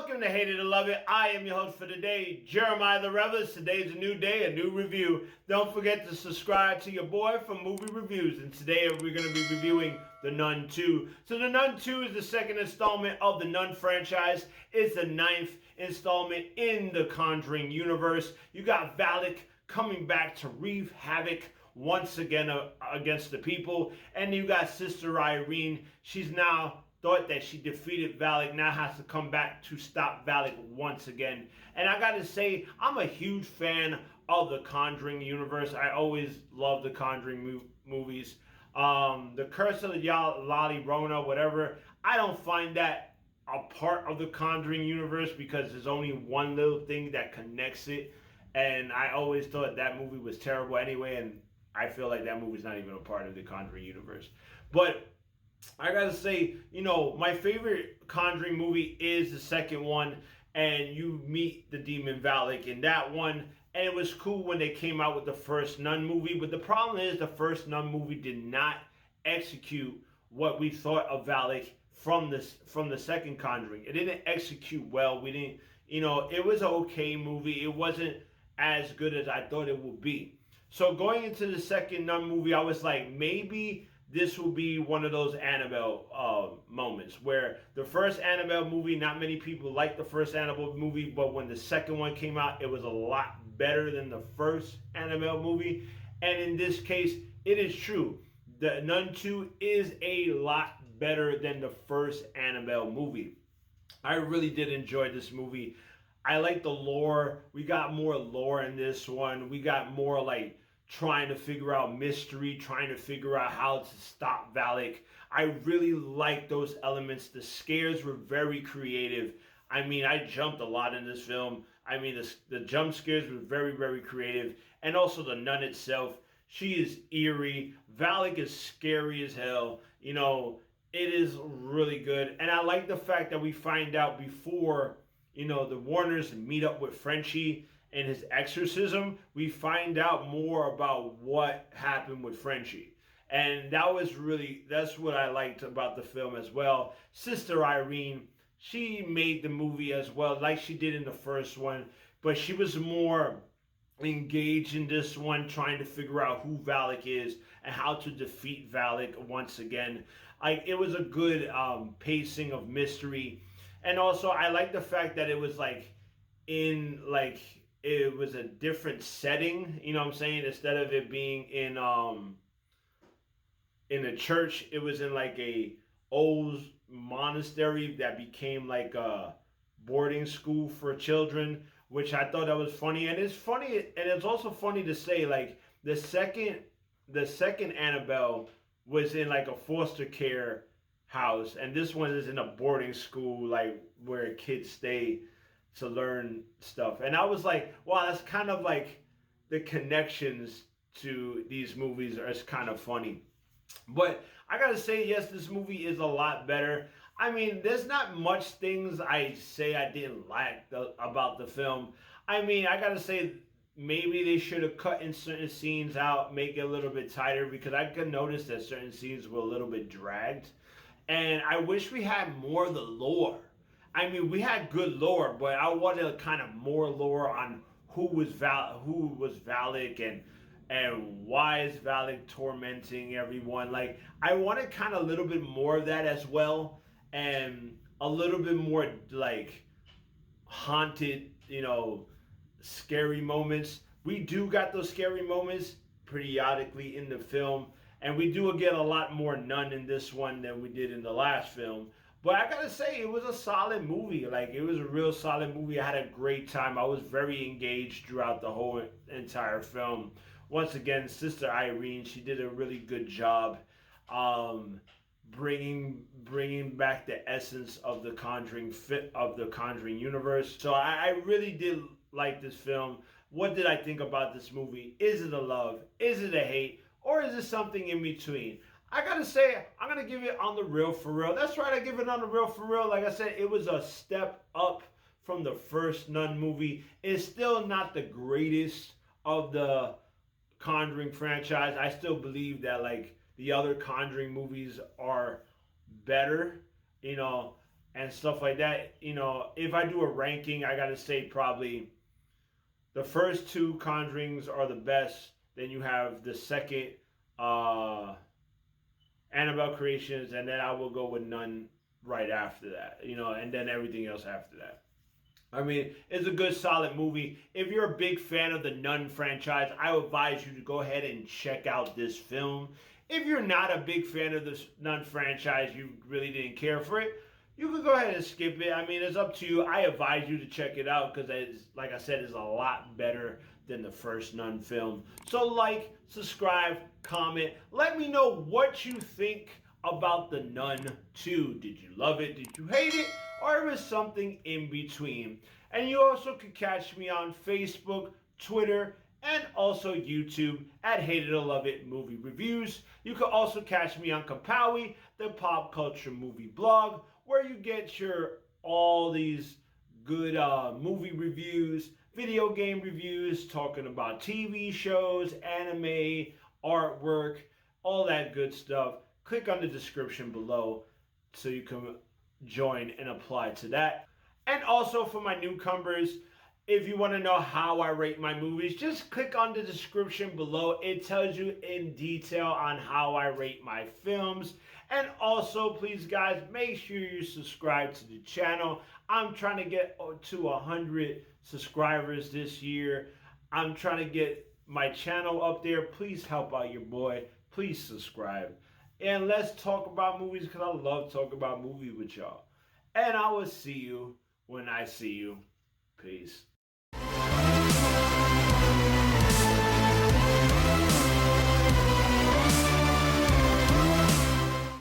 Welcome to Hate It or Love It. I am your host for today, Jeremiah the Revelist. Today's a new day, a new review. Don't forget to subscribe to your boy for movie reviews. And today we're going to be reviewing The Nun 2. So The Nun 2 is the second installment of the Nun franchise. It's the ninth installment in the Conjuring universe. You got Valak coming back to wreak havoc once again against the people. And you got Sister Irene. She's now thought that she defeated Valak, now has to come back to stop Valak once again. And I gotta say, I'm a huge fan of the Conjuring universe. I always love the Conjuring movies. The Curse of the La Llorona, whatever, I don't find that a part of the Conjuring universe because there's only one little thing that connects it. And I always thought that movie was terrible anyway, and I feel like that movie's not even a part of the Conjuring universe. But I gotta say, my favorite Conjuring movie is the second one, and you meet the demon Valak in that one. And it was cool when they came out with the first Nun movie, but the problem is the first Nun movie did not execute what we thought of Valak from the second Conjuring. It didn't execute well. We didn't, it was an okay movie. It wasn't as good as I thought it would be. So going into the second Nun movie, I was like, maybe this will be one of those Annabelle moments where the first Annabelle movie, not many people liked the first Annabelle movie, but when the second one came out, it was a lot better than the first Annabelle movie. And in this case, it is true. The Nun 2 is a lot better than the first Annabelle movie. I really did enjoy this movie. I like the lore. We got more lore in this one. We got more like trying to figure out mystery, trying to figure out how to stop Valak. I really like those elements. The scares were very creative. I mean, I jumped a lot in this film. I mean, the jump scares were very, very creative. And also the nun itself. She is eerie. Valak is scary as hell. It is really good. And I like the fact that we find out before, the Warners meet up with Frenchie and his exorcism, we find out more about what happened with Frenchie. And that's what I liked about the film as well. Sister Irene, she made the movie as well, like she did in the first one, but she was more engaged in this one, trying to figure out who Valak is and how to defeat Valak once again. It was a good pacing of mystery. And also, I like the fact that it was it was a different setting, what I'm saying? Instead of it being in a church, it was in like a old monastery that became like a boarding school for children, which I thought that was funny. And it's funny, and it's also funny to say like the second Annabelle was in like a foster care house, and this one is in a boarding school, like where kids stay to learn stuff. And I was like, wow, that's kind of like the connections to these movies are kind of funny. But I gotta say, yes, this movie is a lot better. I mean, there's not much things I say I didn't like about the film. I mean, I gotta say, maybe they should have cut in certain scenes out, make it a little bit tighter, because I could notice that certain scenes were a little bit dragged. And I wish we had more of the lore. I mean, we had good lore, but I wanted kind of more lore on who was Valak and why is Valak tormenting everyone. Like, I wanted kind of a little bit more of that as well, and a little bit more like haunted, scary moments. We do got those scary moments periodically in the film, and we do get a lot more nun in this one than we did in the last film. But I gotta say, it was a solid movie. Like, it was a real solid movie. I had a great time. I was very engaged throughout the whole entire film. Once again, Sister Irene, she did a really good job bringing back the essence of the Conjuring universe. So I really did like this film. What did I think about this movie? Is it a love? Is it a hate? Or is it something in between? I gotta say, I'm gonna give it on the real for real. That's right, I give it on the real for real. Like I said, it was a step up from the first Nun movie. It's still not the greatest of the Conjuring franchise. I still believe that like the other Conjuring movies are better. and stuff like that. You know, if I do a ranking, I gotta say probably the first two Conjurings are the best. Then you have the second Annabelle Creations, and then I will go with Nun right after that. You know, and then everything else after that. I mean, it's a good, solid movie. If you're a big fan of the Nun franchise, I would advise you to go ahead and check out this film. If you're not a big fan of this Nun franchise, you really didn't care for it, you can go ahead and skip it. I mean, it's up to you. I advise you to check it out because, like I said, it's a lot better than the first Nun film. So, like, subscribe, comment. Let me know what you think about the Nun 2. Did you love it? Did you hate it? Or was something in between? And you also can catch me on Facebook, Twitter, and also YouTube at Hate It or Love It Movie Reviews. You can also catch me on KerPOWie, the pop culture movie blog, where you get your all these good movie reviews, video game reviews, talking about TV shows, anime, artwork, all that good stuff. Click on the description below so you can join and apply to that. And also for my newcomers, if you want to know how I rate my movies, just click on the description below. It tells you in detail on how I rate my films. And also, please guys, make sure you subscribe to the channel. I'm trying to get to 100 subscribers this year. I'm trying to get my channel up there. Please help out your boy. Please subscribe. And let's talk about movies because I love talking about movies with y'all. And I will see you when I see you. Peace.